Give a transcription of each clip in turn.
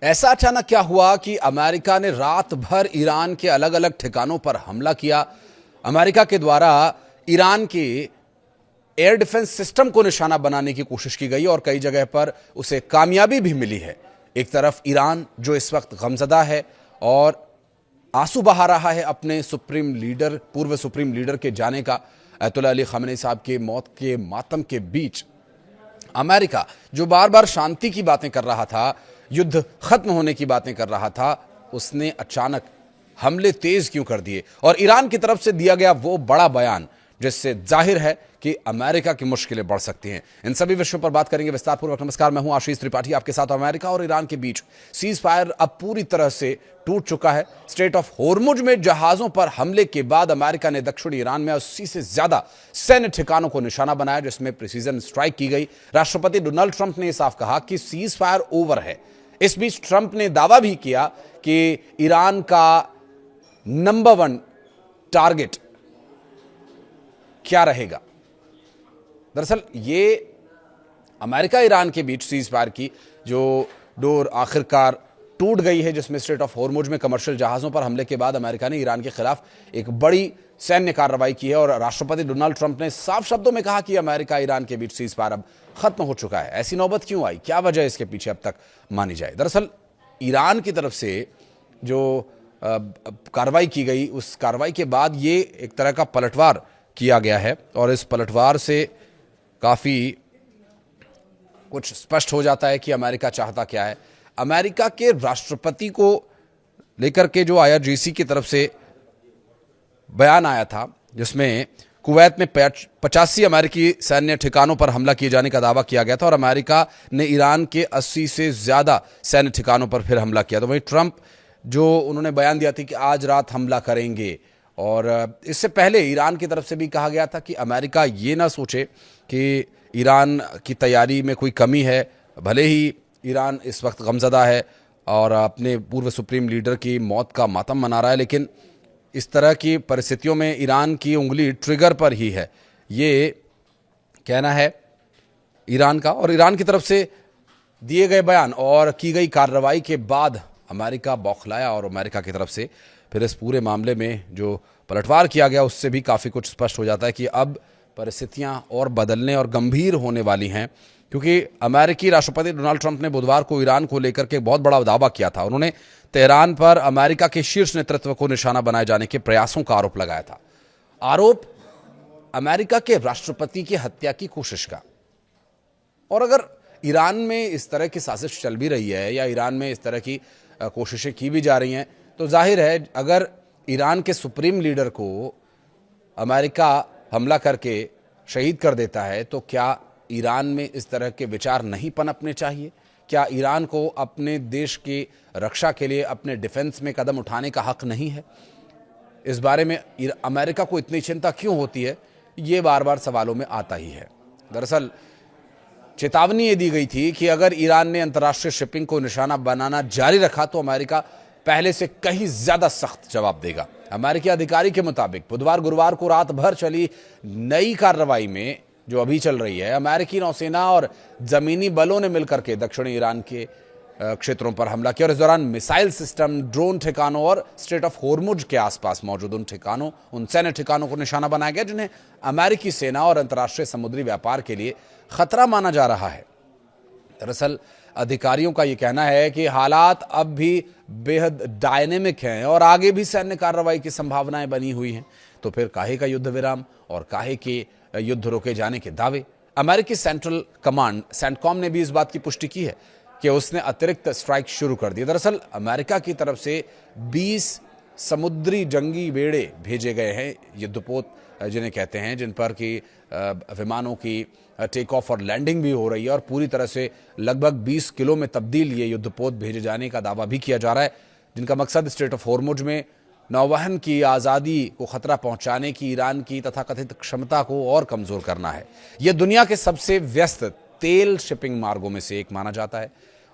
ऐसा अचानक क्या हुआ कि अमेरिका ने रात भर ईरान के अलग अलग ठिकानों पर हमला किया। अमेरिका के द्वारा ईरान के एयर डिफेंस सिस्टम को निशाना बनाने की कोशिश की गई और कई जगह पर उसे कामयाबी भी मिली है। एक तरफ ईरान जो इस वक्त गमजदा है और आंसू बहा रहा है अपने पूर्व सुप्रीम लीडर के जाने का। अयतुल्लाह अली ख़ामेनी साहब के मौत के मातम के बीच अमेरिका जो बार बार शांति की बातें कर रहा था, युद्ध खत्म होने की बातें कर रहा था, उसने अचानक हमले तेज क्यों कर दिए? और ईरान की तरफ से दिया गया वो बड़ा बयान जिससे जाहिर है कि अमेरिका की मुश्किलें बढ़ सकती हैं। इन सभी विषयों पर बात करेंगे विस्तारपूर्वक। नमस्कार, मैं हूं आशीष त्रिपाठी आपके साथ। अमेरिका और ईरान के बीच सीज फायर अब पूरी तरह से टूट चुका है। स्ट्रेट ऑफ होर्मुज में जहाजों पर हमले के बाद अमेरिका ने दक्षिणी ईरान में 80 से ज्यादा सैन्य ठिकानों को निशाना बनाया, जिसमें प्रिसीजन स्ट्राइक की गई। राष्ट्रपति डोनाल्ड ट्रंप ने साफ कहा कि सीज फायर ओवर है। इस बीच ट्रंप ने दावा भी किया कि ईरान का नंबर 1 टारगेट क्या रहेगा। दरअसल ये अमेरिका ईरान के बीच सीज फायर की जो डोर आखिरकार टूट गई है, जिसमें स्ट्रेट ऑफ होर्मुज में कमर्शियल जहाजों पर हमले के बाद अमेरिका ने ईरान के खिलाफ एक बड़ी सैन्य कार्रवाई की है और राष्ट्रपति डोनाल्ड ट्रंप ने साफ शब्दों में कहा कि अमेरिका ईरान के बीच सीज फायर अब खत्म हो चुका है। ऐसी नौबत क्यों आई, क्या वजह इसके पीछे अब तक मानी जाए? दरअसल ईरान की तरफ से जो कार्रवाई की गई, उस कार्रवाई के बाद ये एक तरह का पलटवार किया गया है और इस पलटवार से काफ़ी कुछ स्पष्ट हो जाता है कि अमेरिका चाहता क्या है। अमेरिका के राष्ट्रपति को लेकर के जो IRGC की तरफ से बयान आया था, जिसमें कुवैत में 85 अमेरिकी सैन्य ठिकानों पर हमला किए जाने का दावा किया गया था और अमेरिका ने ईरान के 80 से ज़्यादा सैन्य ठिकानों पर फिर हमला किया। तो वहीं ट्रंप जो उन्होंने बयान दिया था कि आज रात हमला करेंगे, और इससे पहले ईरान की तरफ से भी कहा गया था कि अमेरिका ये ना सोचे कि ईरान की तैयारी में कोई कमी है। भले ही ईरान इस वक्त गमज़दा है और अपने पूर्व सुप्रीम लीडर की मौत का मातम मना रहा है, लेकिन इस तरह की परिस्थितियों में ईरान की उंगली ट्रिगर पर ही है, ये कहना है ईरान का। और ईरान की तरफ से दिए गए बयान और की गई कार्रवाई के बाद अमेरिका बौखलाया और अमेरिका की तरफ से फिर इस पूरे मामले में जो पलटवार किया गया उससे भी काफ़ी कुछ स्पष्ट हो जाता है कि अब परिस्थितियां और बदलने और गंभीर होने वाली हैं, क्योंकि अमेरिकी राष्ट्रपति डोनाल्ड ट्रंप ने बुधवार को ईरान को लेकर के बहुत बड़ा दावा किया था। उन्होंने तेहरान पर अमेरिका के शीर्ष नेतृत्व को निशाना बनाए जाने के प्रयासों का आरोप लगाया था। आरोप अमेरिका के राष्ट्रपति की हत्या की कोशिश का। और अगर ईरान में इस तरह की साजिश चल भी रही है या ईरान में इस तरह की कोशिशें की भी जा रही हैं, तो जाहिर है अगर ईरान के सुप्रीम लीडर को अमेरिका हमला करके शहीद कर देता है, तो क्या ईरान में इस तरह के विचार नहीं पनपने चाहिए? क्या ईरान को अपने देश की रक्षा के लिए अपने डिफेंस में कदम उठाने का हक नहीं है? इस बारे में अमेरिका को इतनी चिंता क्यों होती है, ये बार बार सवालों में आता ही है। दरअसल चेतावनी ये दी गई थी कि अगर ईरान ने अंतर्राष्ट्रीय शिपिंग को निशाना बनाना जारी रखा तो अमेरिका पहले से कहीं ज्यादा सख्त जवाब देगा। अमेरिकी अधिकारी के मुताबिक बुधवार गुरुवार को रात भर चली नई कार्रवाई में जो अभी चल रही है, अमेरिकी नौसेना और जमीनी बलों ने मिलकर के दक्षिणी ईरान के क्षेत्रों पर हमला किया और इस दौरान मिसाइल सिस्टम, ड्रोन ठिकानों और स्ट्रेट ऑफ होर्मुज के आसपास मौजूद उन सैन्य ठिकानों को निशाना बनाया गया जिन्हें अमेरिकी सेना और अंतर्राष्ट्रीय समुद्री व्यापार के लिए खतरा माना जा रहा है। दरअसल अधिकारियों का यह कहना है कि हालात अब भी बेहद डायनेमिक हैं और आगे भी सैन्य कार्रवाई की संभावनाएं बनी हुई हैं। तो फिर काहे का युद्ध विराम और काहे के युद्ध रोके जाने के दावे? अमेरिकी सेंट्रल कमांड सेंटकॉम ने भी इस बात की पुष्टि की है कि उसने अतिरिक्त स्ट्राइक शुरू कर दी। दरअसल अमेरिका की तरफ से 20 समुद्री जंगी बेड़े भेजे गए हैं, युद्धपोत जिन्हें कहते हैं, जिन पर कि विमानों की टेक ऑफ और लैंडिंग भी हो रही है और पूरी तरह से लगभग 20 किलो में तब्दील ये युद्धपोत भेजे जाने का दावा भी किया जा रहा है, जिनका मकसद स्ट्रेट ऑफ होर्मुज में नौवहन की आज़ादी को खतरा पहुंचाने की ईरान की तथाकथित क्षमता को और कमजोर करना है। यह दुनिया के सबसे व्यस्त तेल शिपिंग मार्गों में से एक माना जाता है।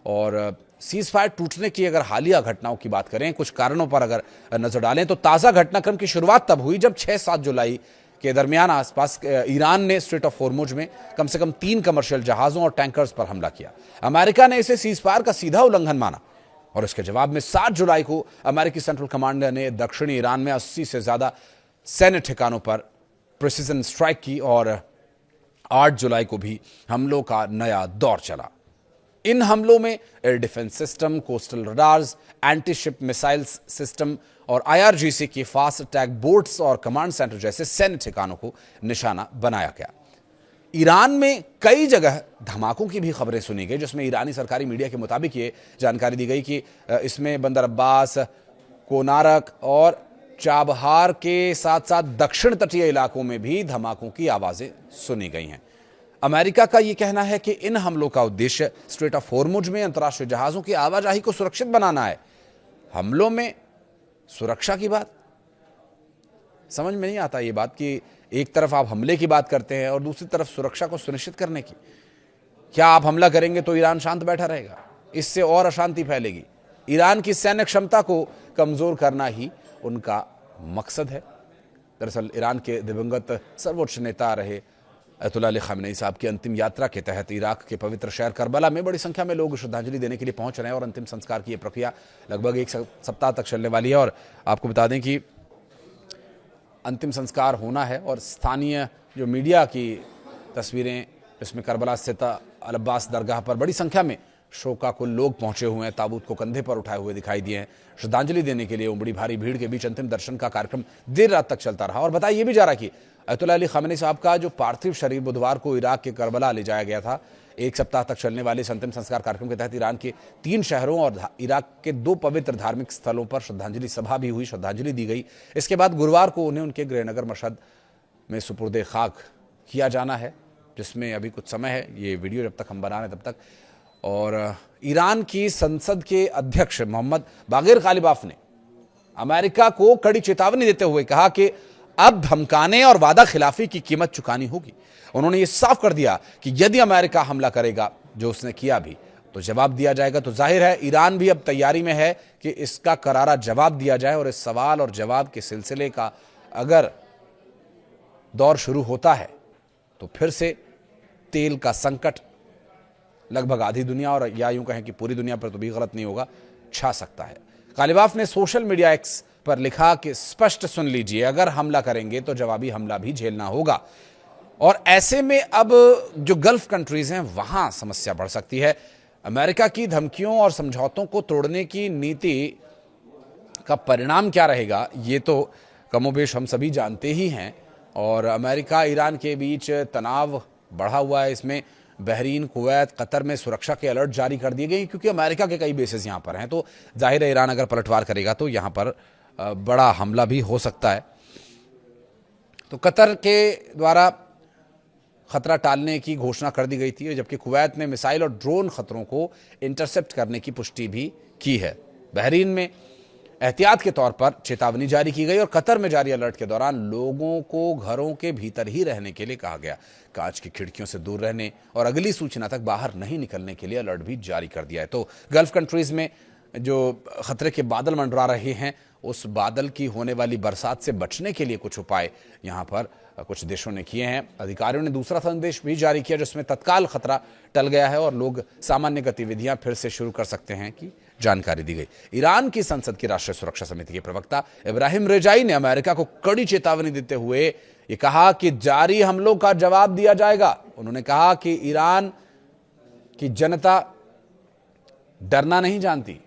और सीज फायर टूटने की अगर हालिया घटनाओं की बात करें, कुछ कारणों पर अगर नजर डालें, तो ताज़ा घटनाक्रम की शुरुआत तब हुई जब 6-7 जुलाई के दरमियान आसपास ईरान ने स्ट्रेट ऑफ होर्मुज में कम से कम 3 कमर्शियल जहाज़ों और टैंकर्स पर हमला किया। अमेरिका ने इसे सीज फायर का सीधा उल्लंघन माना और इसके जवाब में 7 जुलाई को अमेरिकी सेंट्रल कमांड ने दक्षिणी ईरान में 80 से ज्यादा सैन्य ठिकानों पर प्रिसीजन स्ट्राइक की और 8 जुलाई को भी हमलों का नया दौर चला। इन हमलों में air defence system, coastal radars, anti ship missiles system और IRGC की फास्ट अटैक बोट्स और कमांड सेंटर जैसे सैन्य ठिकानों को निशाना बनाया गया। ईरान में कई जगह धमाकों की भी खबरें सुनी गई, जिसमें ईरानी सरकारी मीडिया के मुताबिक ये जानकारी दी गई कि इसमें बंदर अब्बास, कोनारक और चाबहार के साथ साथ दक्षिण तटीय इलाकों में भी धमाकों की आवाजें सुनी गई हैं। अमेरिका का यह कहना है कि इन हमलों का उद्देश्य स्ट्रेट ऑफ हॉर्मुज में अंतर्राष्ट्रीय जहाजों की आवाजाही को सुरक्षित बनाना है। हमलों में सुरक्षा की बात समझ में नहीं आता। ये बात कि एक तरफ आप हमले की बात करते हैं और दूसरी तरफ सुरक्षा को सुनिश्चित करने की। क्या आप हमला करेंगे तो ईरान शांत बैठा रहेगा? इससे और अशांति फैलेगी। ईरान की सैन्य क्षमता को कमजोर करना ही उनका मकसद है। दरअसल ईरान के दिवंगत सर्वोच्च नेता रहे अयतुल्लाह अली खामेनी साहब की अंतिम यात्रा के तहत इराक के पवित्र शहर करबला में बड़ी संख्या में लोग श्रद्धांजलि देने के लिए पहुंच रहे हैं और अंतिम संस्कार की यह प्रक्रिया लगभग 1 सप्ताह तक चलने वाली है। और आपको बता दें कि अंतिम संस्कार होना है और स्थानीय जो मीडिया की तस्वीरें, जिसमें करबला स्थित अल अब्बास दरगाह पर बड़ी संख्या में शोकाकुल लोग पहुंचे हुए हैं, ताबूत को कंधे पर उठाए हुए दिखाई दिए हैं श्रद्धांजलि देने के लिए। उमड़ी भारी भीड़ के बीच अंतिम दर्शन का कार्यक्रम देर रात तक चलता रहा। और बताया यह भी जा रहा कि अयतुल्लाह अली खामेनी साहब का जो पार्थिव शरीर बुधवार को इराक के करबला ले जाया गया था, 1 सप्ताह तक चलने वाले इस अंतिम संस्कार कार्यक्रम के तहत ईरान के 3 शहरों और इराक के 2 पवित्र धार्मिक स्थलों पर श्रद्धांजलि सभा भी हुई, श्रद्धांजलि दी गई। इसके बाद गुरुवार को उन्हें उनके गृहनगर मशहद में सुपुर्दे खाक किया जाना है, जिसमें अभी कुछ समय है, ये वीडियो जब तक हम बना रहे हैं तब तक। और ईरान की संसद के अध्यक्ष मोहम्मद बागिर गालिबाफ ने अमेरिका को कड़ी चेतावनी देते हुए कहा कि अब धमकाने और वादा खिलाफी की कीमत चुकानी होगी। उन्होंने ये साफ कर दिया कि यदि अमेरिका हमला करेगा, जो उसने किया भी, तो जवाब दिया जाएगा। तो जाहिर है ईरान भी अब तैयारी में है कि इसका करारा जवाब दिया जाए। और इस सवाल और जवाब के सिलसिले का अगर दौर शुरू होता है तो फिर से तेल का संकट लगभग आधी दुनिया, और या यूं कहें कि पूरी दुनिया पर तो भी गलत नहीं होगा, छा सकता है। गालिबाफ ने सोशल मीडिया एक्स पर लिखा कि स्पष्ट सुन लीजिए, अगर हमला करेंगे तो जवाबी हमला भी झेलना होगा। और ऐसे में अब जो गल्फ कंट्रीज हैं वहां समस्या बढ़ सकती है। अमेरिका की धमकियों और समझौतों को तोड़ने की नीति का परिणाम क्या रहेगा, ये तो कमोबेश हम सभी जानते ही हैं। और अमेरिका ईरान के बीच तनाव बढ़ा हुआ है। इसमें बहरीन, कुवैत, कतर में सुरक्षा के अलर्ट जारी कर दिए गए, क्योंकि अमेरिका के कई बेसेस यहां पर हैं। तो जाहिर है ईरान अगर पलटवार करेगा तो यहां पर बड़ा हमला भी हो सकता है। तो कतर के द्वारा खतरा टालने की घोषणा कर दी गई थी, जबकि कुवैत ने मिसाइल और ड्रोन खतरों को इंटरसेप्ट करने की पुष्टि भी की है। बहरीन में एहतियात के तौर पर चेतावनी जारी की गई और कतर में जारी अलर्ट के दौरान लोगों को घरों के भीतर ही रहने के लिए कहा गया। कांच की खिड़कियों से दूर रहने और अगली सूचना तक बाहर नहीं निकलने के लिए अलर्ट भी जारी कर दिया है। तो गल्फ कंट्रीज में जो खतरे के बादल मंडरा रहे हैं, उस बादल की होने वाली बरसात से बचने के लिए कुछ उपाय यहां पर कुछ देशों ने किए हैं। अधिकारियों ने दूसरा संदेश भी जारी किया, जिसमें तत्काल खतरा टल गया है और लोग सामान्य गतिविधियां फिर से शुरू कर सकते हैं की जानकारी दी गई। ईरान की संसद की राष्ट्रीय सुरक्षा समिति के प्रवक्ता इब्राहिम रेजाई ने अमेरिका को कड़ी चेतावनी देते हुए ये कहा कि जारी हमलों का जवाब दिया जाएगा। उन्होंने कहा कि ईरान की जनता डरना नहीं जानती।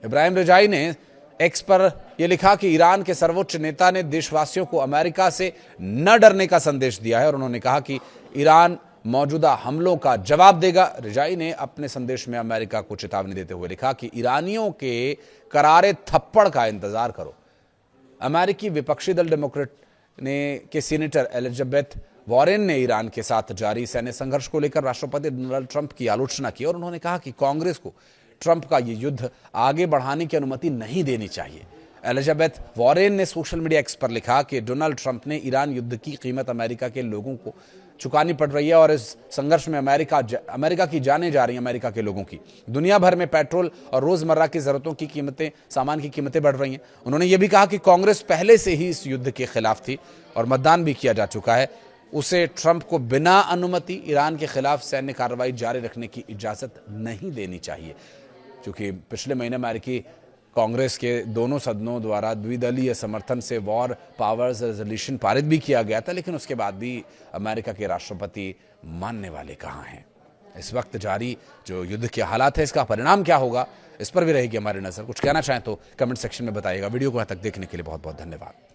इब्राहिम रेजाई ने एक्स पर यह लिखा कि ईरान के सर्वोच्च नेता ने देशवासियों को अमेरिका से न डरने का संदेश दिया है और उन्होंने कहा कि ईरान मौजूदा हमलों का जवाब देगा। रिजाई ने अपने संदेश में अमेरिका को चेतावनी देते हुए लिखा कि ईरानियों के करारे थप्पड़ का इंतजार करो। अमेरिकी विपक्षी दल डेमोक्रेट के सीनेटर एलिजाबेथ वॉरेन ने ईरान के साथ जारी सैन्य संघर्ष को लेकर राष्ट्रपति डोनाल्ड ट्रंप की आलोचना की और उन्होंने कहा कि कांग्रेस को ट्रंप का ये युद्ध आगे बढ़ाने की अनुमति नहीं देनी चाहिए। एलिजाबेथ वॉरेन ने सोशल मीडिया एक्स पर लिखा कि डोनाल्ड ट्रंप ने ईरान युद्ध की कीमत अमेरिका के लोगों को चुकानी पड़ रही है और इस संघर्ष में अमेरिका की जानें जा रही हैं, अमेरिका के लोगों की। दुनिया भर में पेट्रोल और रोजमर्रा की जरूरतों की कीमतें, सामान की कीमतें बढ़ रही हैं। उन्होंने ये भी कहा कि कांग्रेस पहले से ही इस युद्ध के खिलाफ थी और मतदान भी किया जा चुका है। उसे ट्रंप को बिना अनुमति ईरान के खिलाफ सैन्य कार्रवाई जारी रखने की इजाजत नहीं देनी चाहिए। क्योंकि पिछले महीने अमेरिकी कांग्रेस के दोनों सदनों द्वारा द्विदलीय समर्थन से वॉर पावर्स रेजोल्यूशन पारित भी किया गया था, लेकिन उसके बाद भी अमेरिका के राष्ट्रपति मानने वाले कहाँ हैं। इस वक्त जारी जो युद्ध के हालात है, इसका परिणाम क्या होगा, इस पर भी रहेगी हमारी नजर। कुछ कहना चाहें तो कमेंट सेक्शन में बताइएगा। वीडियो को यहाँ तक देखने के लिए बहुत बहुत धन्यवाद।